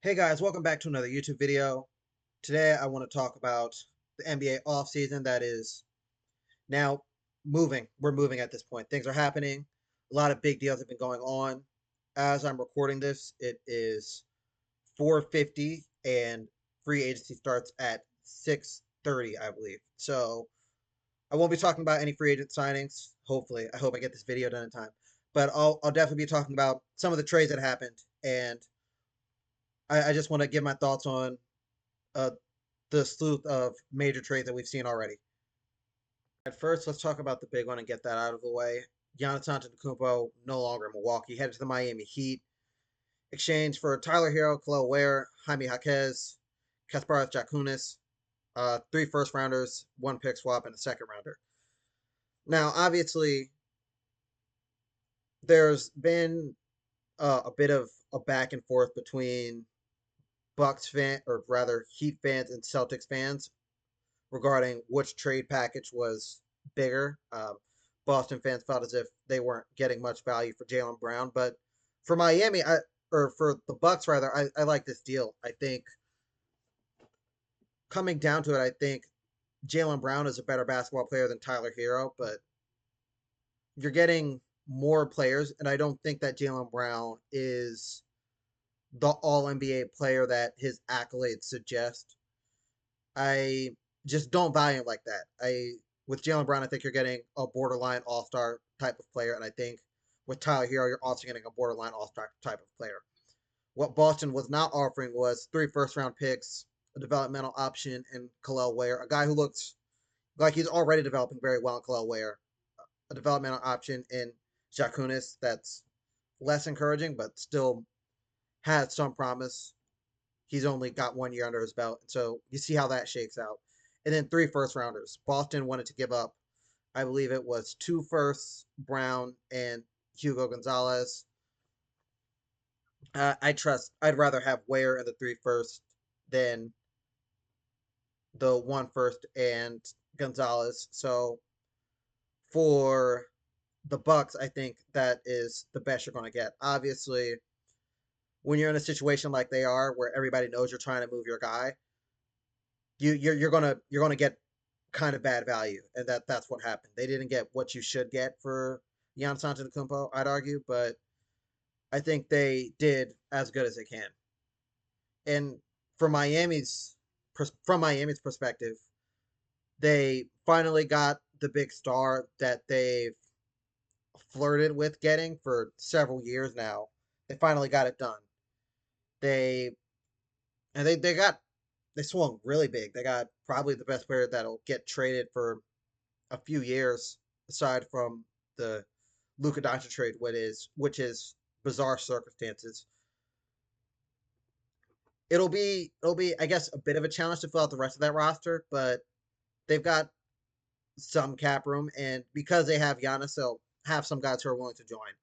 Hey guys, welcome back to another YouTube video. Today I want to talk about the NBA offseason that is now moving. We're moving at this point. Things are happening. A lot of big deals have been going on. As I'm recording this, it is 4:50 and free agency starts at 6:30, I believe. So I won't be talking about any free agent signings. Hopefully, I hope I get this video done in time. But I'll definitely be talking about some of the trades that happened, and I just want to give my thoughts on uh, the sleuth of major trades that we've seen already. At first, let's talk about the big one and get that out of the way. Giannis Antetokounmpo no longer in Milwaukee, headed to the Miami Heat. Exchange for Tyler Hero, Khalil Ware, Jaime Jaquez, Kasparas Jakunis, three first rounders, one pick swap, and a second rounder. Now, obviously, there's been a bit of a back and forth between Bucks fan, or rather Heat fans and Celtics fans regarding which trade package was bigger. Boston fans felt as if they weren't getting much value for Jaylen Brown, but for Miami, or for the Bucks rather, I like this deal. I think coming down to it, I think Jaylen Brown is a better basketball player than Tyler Hero, but you're getting more players, and I don't think that Jaylen Brown is the All NBA player that his accolades suggest. I just don't value him like that. I With Jaylen Brown, I think you're getting a borderline All Star type of player, and I think with Tyler Hero, you're also getting a borderline All Star type of player. What Boston was not offering was three first round picks, a developmental option, and Khalil Ware, a guy who looks like he's already developing very well in Khalil Ware, a developmental option in Jakunis that's less encouraging, but still has some promise. He's only got 1 year under his belt. So you see how that shakes out. And then three first rounders. Boston wanted to give up, I believe it was two firsts, Brown and Hugo Gonzalez. I'd rather have Ware in the three first than the one first and Gonzalez. So for the Bucks, I think that is the best you're going to get. Obviously, when you're in a situation like they are, where everybody knows you're trying to move your guy, you're gonna get kind of bad value, and that's what happened. They didn't get what you should get for Giannis Antetokounmpo, I'd argue, but I think they did as good as they can. And for from Miami's perspective, they finally got the big star that they've flirted with getting for several years now. They finally got it done. They they swung really big. They got probably the best player that'll get traded for a few years, aside from the Luka Doncic trade, which is bizarre circumstances. It'll be I guess a bit of a challenge to fill out the rest of that roster, but they've got some cap room, and because they have Giannis, they'll have some guys who are willing to join.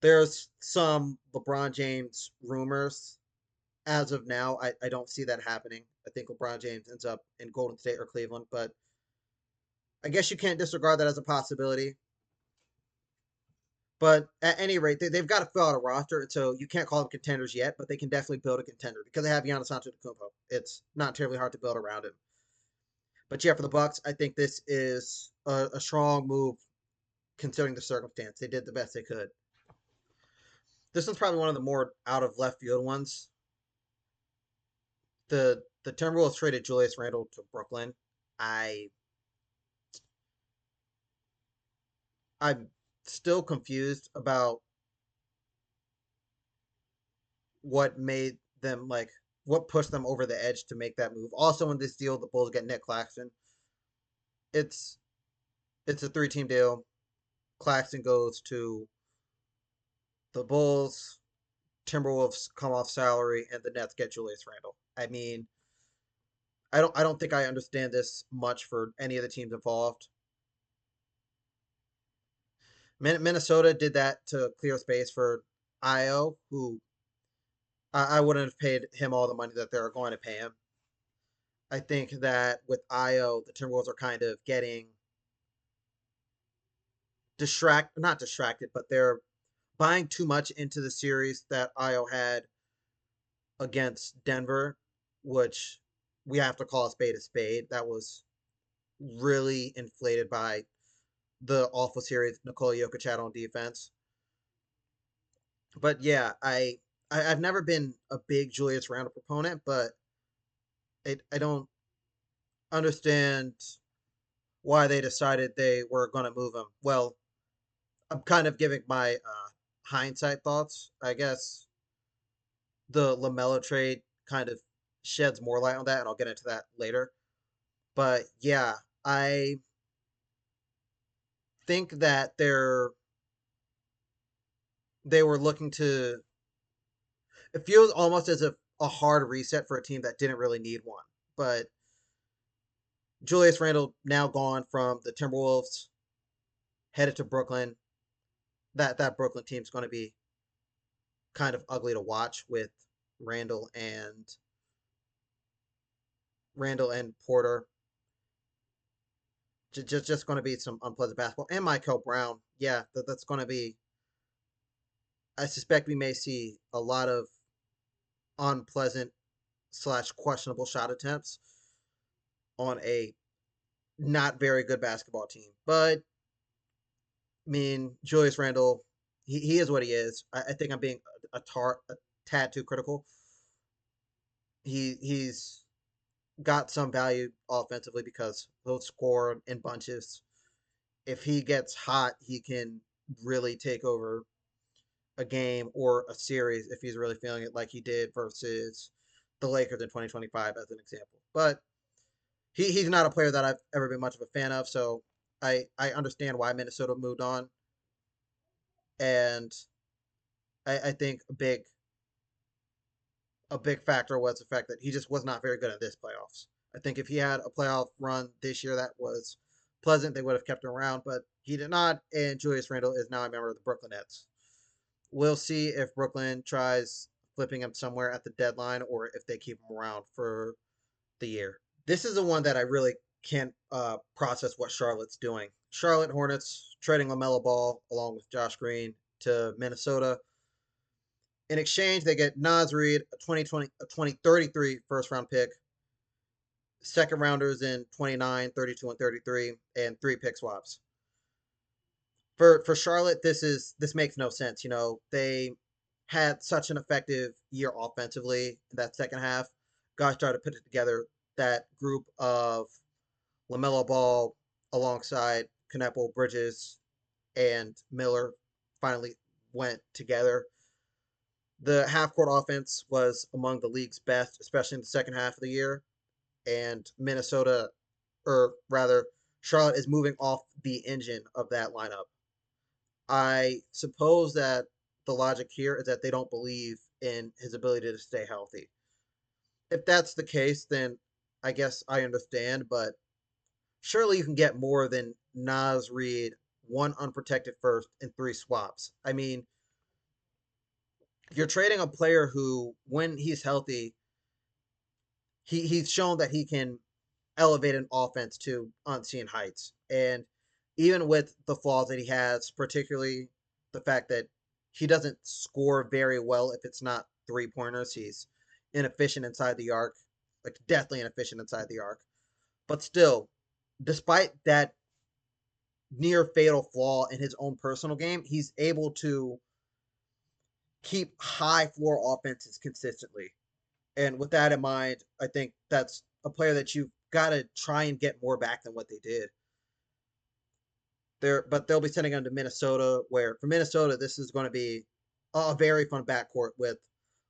There's some LeBron James rumors. As of now, I don't see that happening. I think LeBron James ends up in Golden State or Cleveland, but I guess you can't disregard that as a possibility. But at any rate, they've got to fill out a roster, so you can't call them contenders yet, but they can definitely build a contender because they have Giannis Antetokounmpo. It's not terribly hard to build around him. But yeah, for the Bucks, I think this is a strong move considering the circumstance. They did the best they could. This one's probably one of the more out of left field ones. The Timberwolves traded Julius Randle to Brooklyn. I I'm still confused about what made them like what pushed them over the edge to make that move. Also in this deal, the Bulls get Nick Claxton. It's it's a three-team deal. Claxton goes to the Bulls, Timberwolves come off salary, and the Nets get Julius Randle. I mean, I don't think I understand this much for any of the teams involved. Minnesota did that to clear space for Io, who I wouldn't have paid him all the money that they're going to pay him. I think that with Io, the Timberwolves are kind of getting not distracted, but they're buying too much into the series that Io had against Denver, which we have to call a spade a spade. That was really inflated by the awful series Nikola Jokic had on defense. But yeah, I've never been a big Julius Randle proponent, but I don't understand why they decided they were going to move him. Well, I'm kind of giving my hindsight thoughts. I guess the LaMelo trade kind of sheds more light on that, and I'll get into that later. But yeah, I think that they were looking to. It feels almost as if a hard reset for a team that didn't really need one. But Julius Randle now gone from the Timberwolves, headed to Brooklyn. That Brooklyn team's going to be kind of ugly to watch with Randle and Randle and Porter. Just going to be some unpleasant basketball. And Michael Brown, yeah, that's going to be. I suspect we may see a lot of unpleasant slash questionable shot attempts on a not very good basketball team. But I mean, Julius Randle, he is what he is. I think I'm being a tad too critical. He's got some value offensively because he'll score in bunches. If he gets hot, he can really take over a game or a series if he's really feeling it like he did versus the Lakers in 2025 as an example. But he's not a player that I've ever been much of a fan of, so I understand why Minnesota moved on. And I think a big factor was the fact that he just was not very good at this playoffs. I think if he had a playoff run this year that was pleasant, they would have kept him around, but he did not. And Julius Randle is now a member of the Brooklyn Nets. We'll see if Brooklyn tries flipping him somewhere at the deadline or if they keep him around for the year. This is the one that I really can't process what Charlotte's doing. Charlotte Hornets trading LaMelo Ball along with Josh Green to Minnesota. In exchange, they get Naz Reid, a 2033 first round pick, second rounders in 29, 32, and 33, and three pick swaps. For Charlotte, this makes no sense. You know, they had such an effective year offensively in that second half. Guys started to put it together. That group of LaMelo Ball alongside Kneppel, Bridges, and Miller finally went together. The half court offense was among the league's best, especially in the second half of the year. And Minnesota, or rather, Charlotte is moving off the engine of that lineup. I suppose that the logic here is that they don't believe in his ability to stay healthy. If that's the case, then I guess I understand, but surely you can get more than Nas Reed, one unprotected first, and three swaps. I mean, you're trading a player who, when he's healthy, he's shown that he can elevate an offense to unseen heights. And even with the flaws that he has, particularly the fact that he doesn't score very well if it's not three pointers, he's inefficient inside the arc, like deathly inefficient inside the arc. But still, despite that near fatal flaw in his own personal game, he's able to keep high floor offenses consistently. And with that in mind, I think that's a player that you've got to try and get more back than what they did. But they'll be sending him to Minnesota, where for Minnesota, this is going to be a very fun backcourt with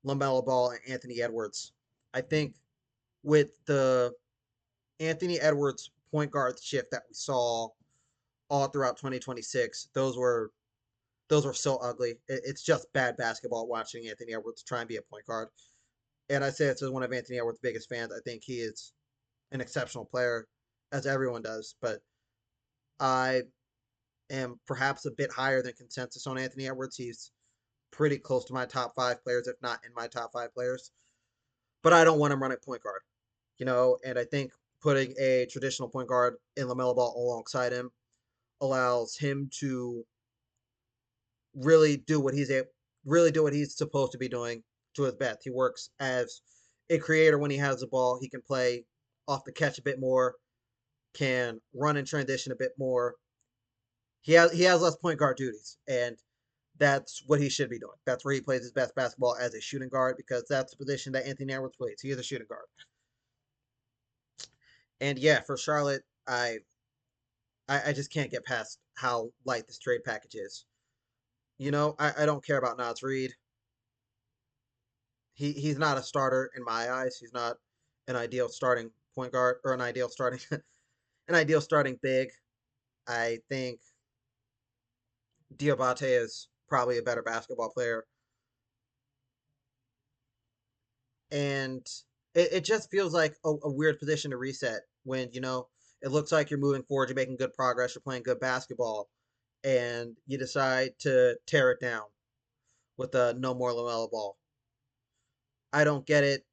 LaMelo Ball and Anthony Edwards. I think with the Anthony Edwards point guard shift that we saw all throughout 2026, those were so ugly. It's just bad basketball watching Anthony Edwards try and be a point guard. And I say this as one of Anthony Edwards' biggest fans. I think he is an exceptional player, as everyone does. But I am perhaps a bit higher than consensus on Anthony Edwards. He's pretty close to my top five players, if not in my top five players. But I don't want him running point guard, you know. And I think putting a traditional point guard in LaMelo Ball alongside him allows him to really do what he's supposed to be doing to his best. He works as a creator when he has the ball. He can play off the catch a bit more, can run in transition a bit more. He has less point guard duties, and that's what he should be doing. That's where he plays his best basketball as a shooting guard because that's the position that Anthony Edwards plays. He is a shooting guard. And yeah, for Charlotte, I just can't get past how light this trade package is. I don't care about Naz Reid. He's not a starter in my eyes. He's not an ideal starting point guard or an ideal starting an ideal starting big. I think Diabate is probably a better basketball player, and it just feels like a weird position to reset when it looks like you're moving forward, you're making good progress, you're playing good basketball, and you decide to tear it down with a no more Lamelo Ball. I don't get it.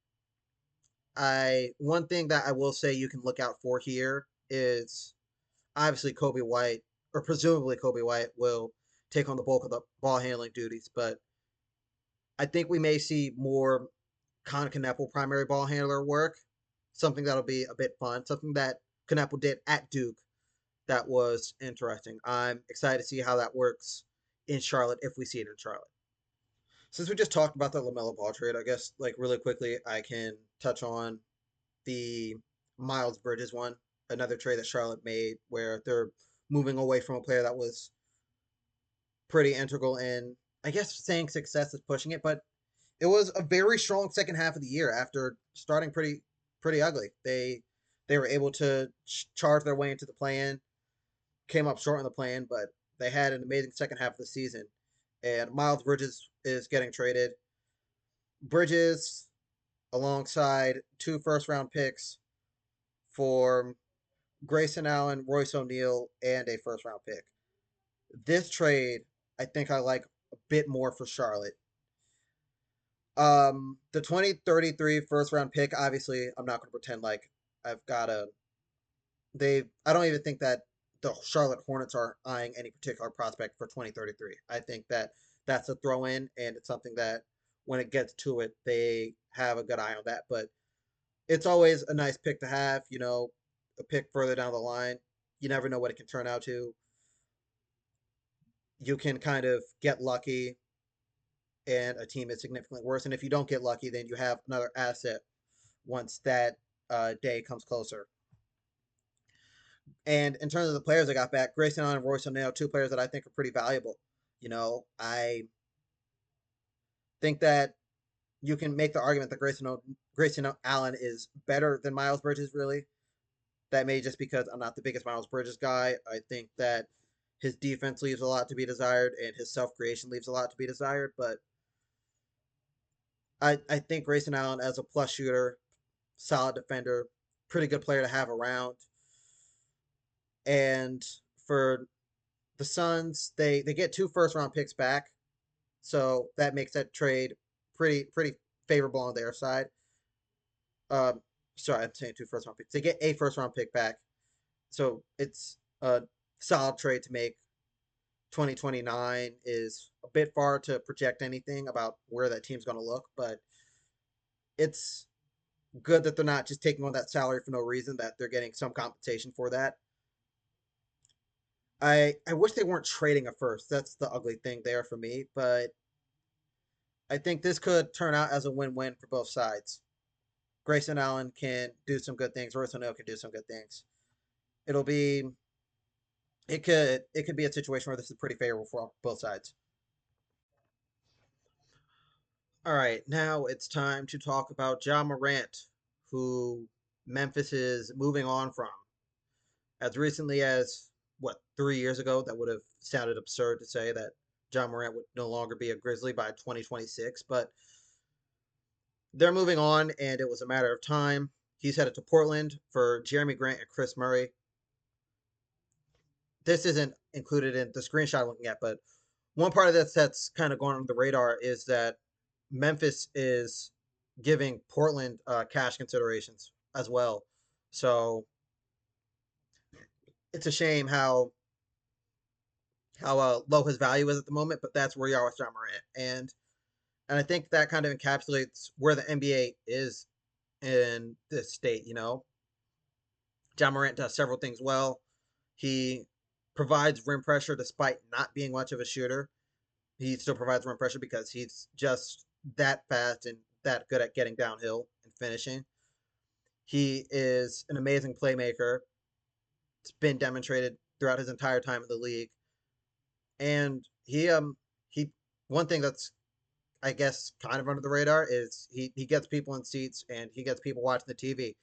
I One thing that I will say you can look out for here is obviously Kobe White, or presumably Kobe White, will take on the bulk of the ball handling duties, but I think we may see more Con Kneppel primary ball handler work. Something that'll be a bit fun. Something that Kneppel did at Duke that was interesting. I'm excited to see how that works in Charlotte if we see it in Charlotte. Since we just talked about the Lamelo Ball trade, I guess like really quickly I can touch on the Miles Bridges one, another trade that Charlotte made where they're moving away from a player that was pretty integral in, I guess saying success is pushing it, but it was a very strong second half of the year after starting pretty ugly. They were able to charge their way into the play-in, came up short in the play-in, but they had an amazing second half of the season. And Miles Bridges is getting traded. Bridges alongside two first round picks for Grayson Allen, Royce O'Neal, and a first round pick. This trade, I think I like a bit more for Charlotte. The 2033 first round pick, obviously, I'm not going to pretend like I've got a. I don't even think that the Charlotte Hornets are eyeing any particular prospect for 2033. I think that that's a throw in, and it's something that when it gets to it, they have a good eye on that. But it's always a nice pick to have, a pick further down the line. You never know what it can turn out to. You can kind of get lucky and a team is significantly worse. And if you don't get lucky, then you have another asset once that day comes closer. And in terms of the players I got back, Grayson Allen and Royce O'Neal, two players that I think are pretty valuable. I think that you can make the argument that Grayson Allen is better than Miles Bridges, really. That may just because I'm not the biggest Miles Bridges guy. I think that his defense leaves a lot to be desired and his self creation leaves a lot to be desired. But I think Grayson Allen as a plus shooter, solid defender, pretty good player to have around. And for the Suns, they get two first round picks back, so that makes that trade pretty favorable on their side. Um, sorry, I'm saying two first round picks. They get a first round pick back, so it's a solid trade to make. 2029 is a bit far to project anything about where that team's going to look, but it's good that they're not just taking on that salary for no reason, that they're getting some compensation for that. I wish they weren't trading a first. That's the ugly thing there for me, but I think this could turn out as a win-win for both sides. Grayson Allen can do some good things. Royce O'Neal can do some good things. It'll be it could be a situation where this is pretty favorable for both sides. All right, now it's time to talk about Ja Morant, who Memphis is moving on from. As recently as, what, 3 years ago, that would have sounded absurd to say that Ja Morant would no longer be a Grizzly by 2026, but they're moving on, and it was a matter of time. He's headed to Portland for Jeremy Grant and Chris Murray. This isn't included in the screenshot I'm looking at, but one part of this that's kind of going under the radar is that Memphis is giving Portland cash considerations as well. So it's a shame how low his value is at the moment, but that's where you are with John Morant. And And I think that kind of encapsulates where the NBA is in this state. John Morant does several things well. He provides rim pressure despite not being much of a shooter. He still provides rim pressure because he's just that fast and that good at getting downhill and finishing. He is an amazing playmaker. It's been demonstrated throughout his entire time in the league. And he one thing that's I guess kind of under the radar is he gets people in seats and he gets people watching the TV.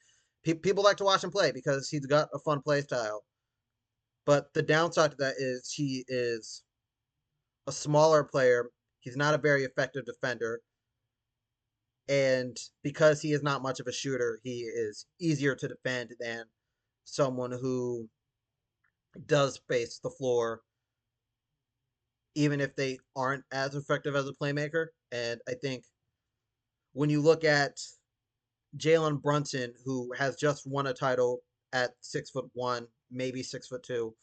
People like to watch him play because he's got a fun play style. But the downside to that is he is a smaller player. He's not a very effective defender. And because he is not much of a shooter, he is easier to defend than someone who does space the floor, even if they aren't as effective as a playmaker. And I think when you look at Jalen Brunson, who has just won a title at 6'1", maybe 6'2",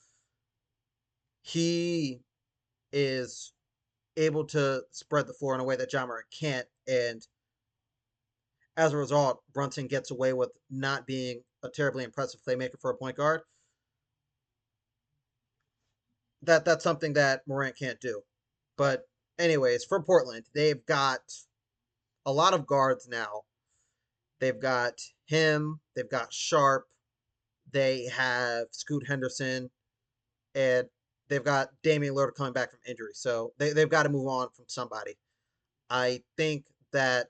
he is able to spread the floor in a way that John Morant can't. And as a result, Brunson gets away with not being a terribly impressive playmaker for a point guard. That's something that Morant can't do. But anyways, for Portland, they've got a lot of guards now. They've got him, they've got Sharp, they have Scoot Henderson, and they've got Damian Lillard coming back from injury. So they've got to move on from somebody. I think that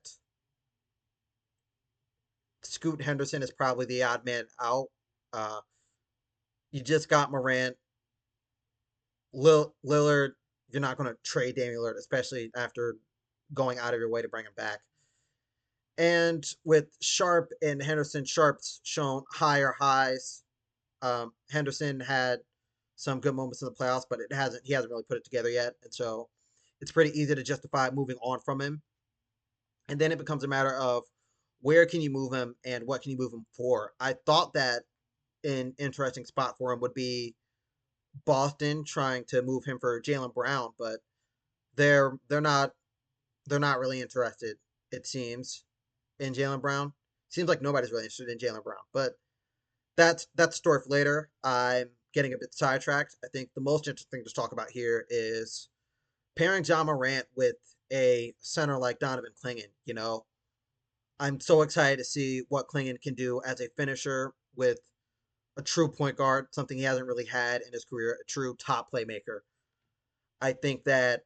Scoot Henderson is probably the odd man out. Uh, you just got Morant. Lillard, you're not going to trade Damian Lillard, especially after going out of your way to bring him back. And with Sharp and Henderson, Sharp's shown higher highs. Henderson had some good moments in the playoffs, but he hasn't really put it together yet. And so it's pretty easy to justify moving on from him. And then it becomes a matter of where can you move him and what can you move him for? I thought that an interesting spot for him would be Boston trying to move him for Jaylen Brown, but they're not really interested, it seems, in Jaylen Brown. Seems like nobody's really interested in Jaylen Brown, but that's a story for later. I'm getting a bit sidetracked. I think the most interesting thing to talk about here is pairing John Morant with a center like Donovan Clingan. I'm so excited to see what Clingan can do as a finisher with a true point guard, something he hasn't really had in his career, a true top playmaker. I think that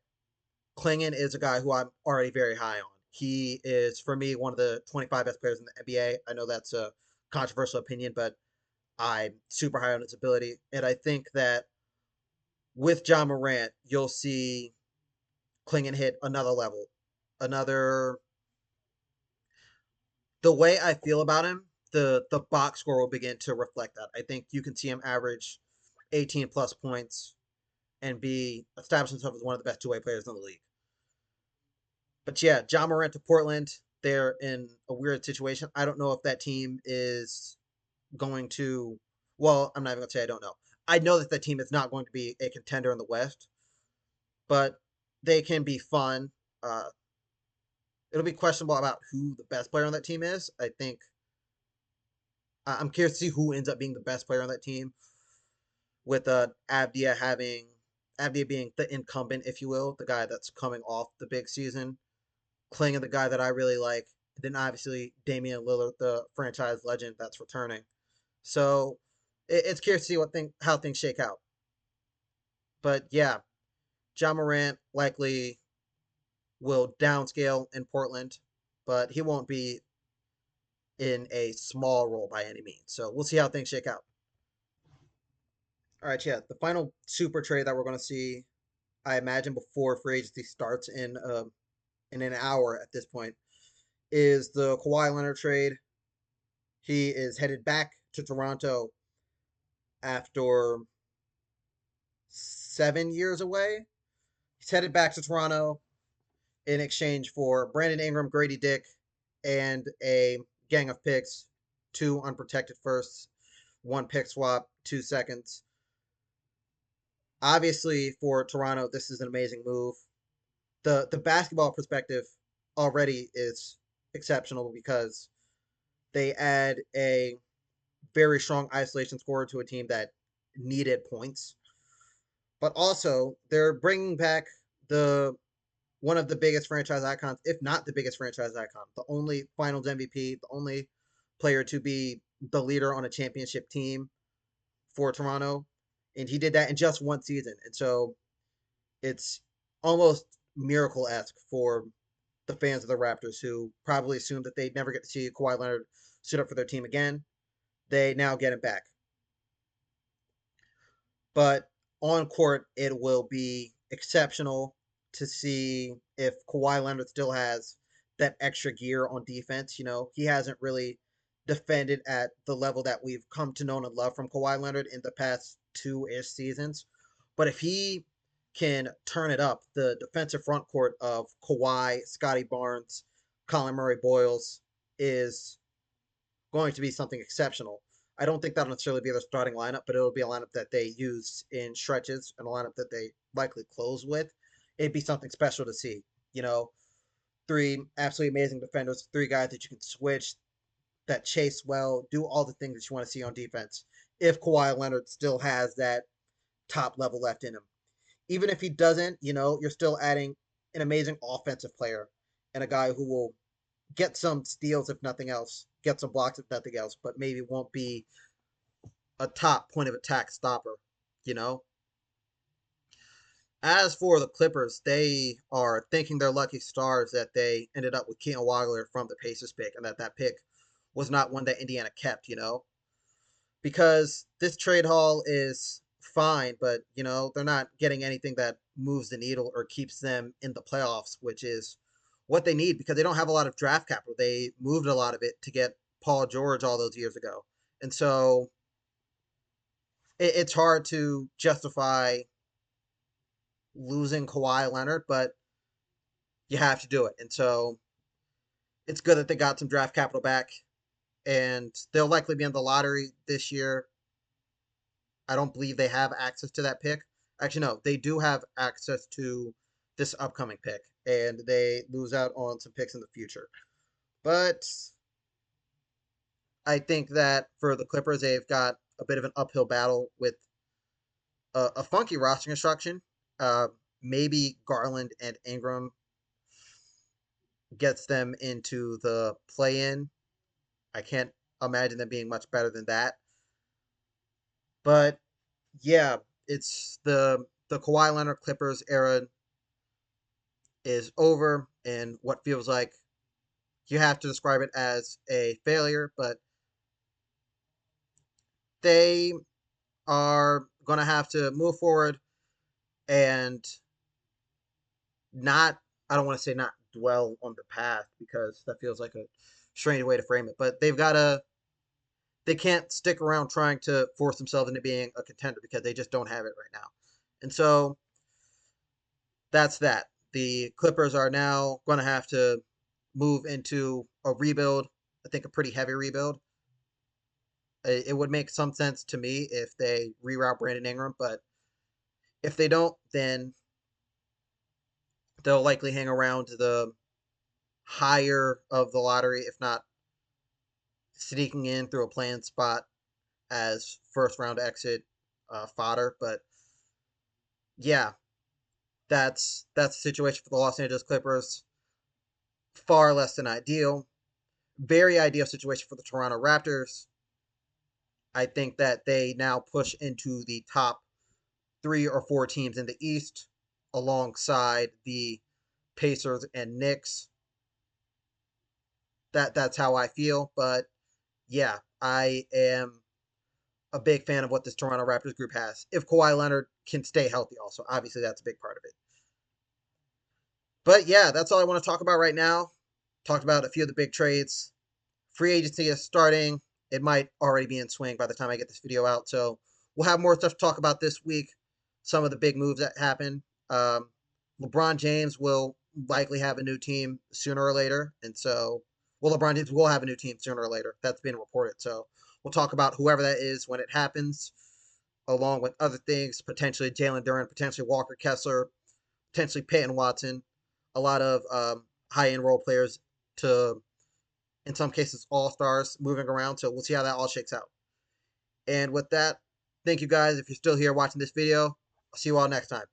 Clingan is a guy who I'm already very high on. He is, for me, one of the 25 best players in the NBA. I know that's a controversial opinion, but I'm super high on his ability. And I think that with John Morant, you'll see Clingan hit another level. Another The way I feel about him, the box score will begin to reflect that. I think you can see him average 18 plus points and be establish himself as one of the best two-way players in the league. But yeah, John Morant to Portland, they're in a weird situation. I don't know if that team is going to. Well, I'm not even gonna say I don't know. I know that team is not going to be a contender in the West, but they can be fun. Uh, it'll be questionable about who the best player on that team is. I think I'm curious to see who ends up being the best player on that team. With Abdia being the incumbent, if you will, the guy that's coming off the big season, Clingan, the guy that I really like, and then obviously Damian Lillard, the franchise legend that's returning. So it's curious to see how things shake out. But yeah, John Morant likely will downscale in Portland, but he won't be in a small role by any means. So we'll see how things shake out. All right, yeah, the final super trade that we're going to see, I imagine before free agency starts in an hour at this point, is the Kawhi Leonard trade. He is headed back to Toronto after 7 years away. He's headed back to Toronto in exchange for Brandon Ingram, Grady Dick, and a gang of picks, two unprotected firsts, one pick swap, 2 seconds. Obviously, for Toronto, this is an amazing move. The basketball perspective, already is exceptional because they add a very strong isolation scorer to a team that needed points. But also, they're bringing back the one of the biggest franchise icons, if not the biggest franchise icon, the only Finals MVP, the only player to be the leader on a championship team for Toronto, and he did that in just one season. And so it's almost miracle esque for the fans of the Raptors who probably assumed that they'd never get to see Kawhi Leonard suit up for their team again. They now get him back. But on court, it will be exceptional to see if Kawhi Leonard still has that extra gear on defense. You know, he hasn't really defended at the level that we've come to know and love from Kawhi Leonard in the past two-ish seasons. But if he can turn it up, the defensive front court of Kawhi, Scotty Barnes, Colin Murray Boyles is going to be something exceptional. I don't think that'll necessarily be their starting lineup, but it'll be a lineup that they use in stretches and a lineup that they likely close with. It'd be something special to see. You know, three absolutely amazing defenders, three guys that you can switch, that chase well, do all the things that you want to see on defense. If Kawhi Leonard still has that top level left in him, even if he doesn't, you know, you're still adding an amazing offensive player and a guy who will get some steals if nothing else, get some blocks if nothing else, but maybe won't be a top point of attack stopper, you know? As for the Clippers, they are thanking their lucky stars that they ended up with Keaton Wagler from the Pacers pick and that pick was not one that Indiana kept, you know? Because this trade haul is fine, but, you know, they're not getting anything that moves the needle or keeps them in the playoffs, which is what they need because they don't have a lot of draft capital. They moved a lot of it to get Paul George all those years ago. And so it's hard to justify losing Kawhi Leonard, but you have to do it. And so it's good that they got some draft capital back, and they'll likely be in the lottery this year. I don't believe they have access to that pick. Actually, no, they do have access to this upcoming pick, and they lose out on some picks in the future. But I think that for the Clippers, they've got a bit of an uphill battle with a funky roster construction. Uh, Maybe Garland and Ingram gets them into the play-in. I can't imagine them being much better than that. But yeah, it's the Kawhi Leonard Clippers era is over, and what feels like you have to describe it as a failure, but they are going to have to move forward and not, I don't want to say not dwell on the past because that feels like a strange way to frame it, but they can't stick around trying to force themselves into being a contender because they just don't have it right now. And so that's that. The Clippers are now going to have to move into a rebuild. I think a pretty heavy rebuild. It would make some sense to me if they reroute Brandon Ingram, but if they don't, then they'll likely hang around the higher of the lottery, if not sneaking in through a planned spot as first round exit fodder. But yeah, that's the situation for the Los Angeles Clippers. Far less than ideal. Very ideal situation for the Toronto Raptors. I think that they now push into the top 3 or 4 teams in the East alongside the Pacers and Knicks. That's how I feel. But yeah, I am a big fan of what this Toronto Raptors group has. If Kawhi Leonard can stay healthy, also obviously that's a big part of it. But yeah, that's all I want to talk about right now. Talked about a few of the big trades. Free agency is starting. It might already be in swing by the time I get this video out. So we'll have more stuff to talk about this week. Some of the big moves that happen. LeBron James will likely have a new team sooner or later. And so, well, LeBron James will have a new team sooner or later. That's been reported. So we'll talk about whoever that is when it happens, along with other things, potentially Jalen Duren, potentially Walker Kessler, potentially Peyton Watson. A lot of high end role players to, in some cases, all stars moving around. So we'll see how that all shakes out. And with that, thank you guys. If you're still here watching this video, I'll see you all next time.